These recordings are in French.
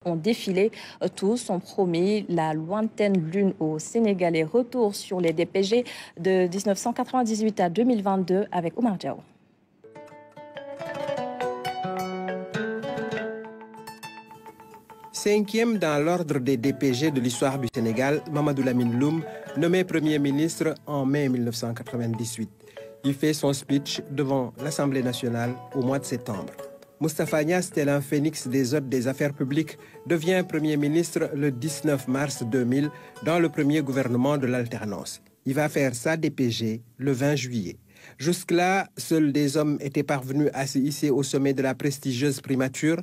ont défilé. Tous ont promis la lointaine lune aux Sénégalais. Retour sur les DPG de 1998 à 2022 avec Omar Diaw. Cinquième dans l'ordre des DPG de l'histoire du Sénégal, Mamadou Lamine Loum, nommé Premier ministre en mai 1998. Il fait son speech devant l'Assemblée nationale au mois de septembre. Moustapha Niasse, tel un phénix des hôtes des affaires publiques, devient Premier ministre le 19 mars 2000 dans le premier gouvernement de l'alternance. Il va faire sa DPG le 20 juillet. Jusque-là, seuls des hommes étaient parvenus à se hisser au sommet de la prestigieuse primature.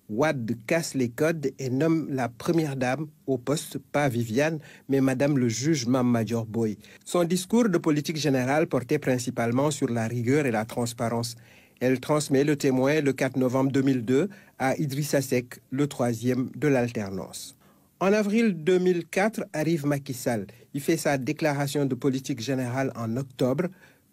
Wade casse les codes et nomme la première dame au poste, pas Viviane, mais Madame le juge Mame Madior Boye. Son discours de politique générale portait principalement sur la rigueur et la transparence. Elle transmet le témoin le 4 novembre 2002 à Idrissa Seck, le troisième de l'alternance. En avril 2004 arrive Macky Sall. Il fait sa déclaration de politique générale en octobre,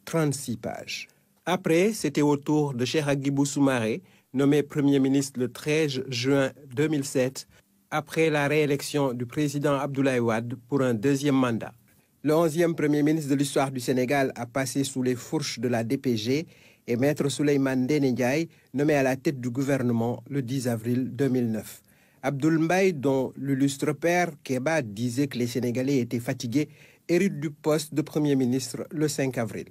36 pages. Après, c'était au tour de Cheikh Agibou Soumaré, nommé Premier ministre le 13 juin 2007, après la réélection du président Abdoulaye Wade pour un deuxième mandat. Le 11e Premier ministre de l'histoire du Sénégal a passé sous les fourches de la DPG et Maître Souleymane Ndéné Ndiaye, nommé à la tête du gouvernement le 10 avril 2009. Abdoul Mbaye, dont l'illustre père Kéba disait que les Sénégalais étaient fatigués, hérite du poste de Premier ministre le 5 avril.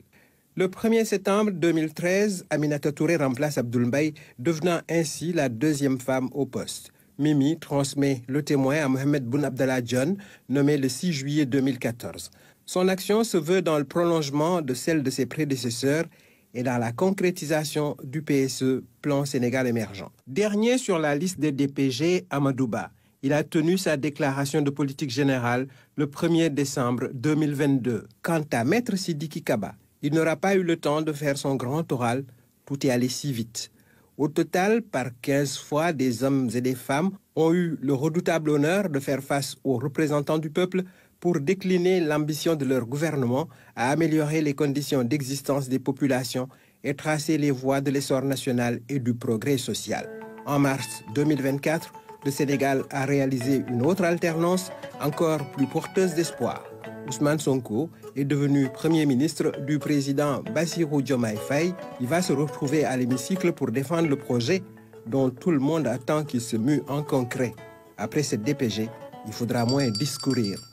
Le 1er septembre 2013, Aminata Touré remplace Abdoul Mbaye, devenant ainsi la deuxième femme au poste. Mimi transmet le témoin à Mohamed Boun Abdallah Dionne, nommé le 6 juillet 2014. Son action se veut dans le prolongement de celle de ses prédécesseurs et dans la concrétisation du PSE, Plan Sénégal émergent. Dernier sur la liste des DPG, Amadou Ba. Il a tenu sa déclaration de politique générale le 1er décembre 2022. Quant à Maître Sidiki Kaba, il n'aura pas eu le temps de faire son grand oral, tout est allé si vite. Au total, par 15 fois, des hommes et des femmes ont eu le redoutable honneur de faire face aux représentants du peuple pour décliner l'ambition de leur gouvernement à améliorer les conditions d'existence des populations et tracer les voies de l'essor national et du progrès social. En mars 2024, le Sénégal a réalisé une autre alternance encore plus porteuse d'espoir. Ousmane Sonko est devenu Premier ministre du président Bassirou Diomaye Faye. Il va se retrouver à l'hémicycle pour défendre le projet dont tout le monde attend qu'il se mue en concret. Après cette DPG, il faudra moins discourir.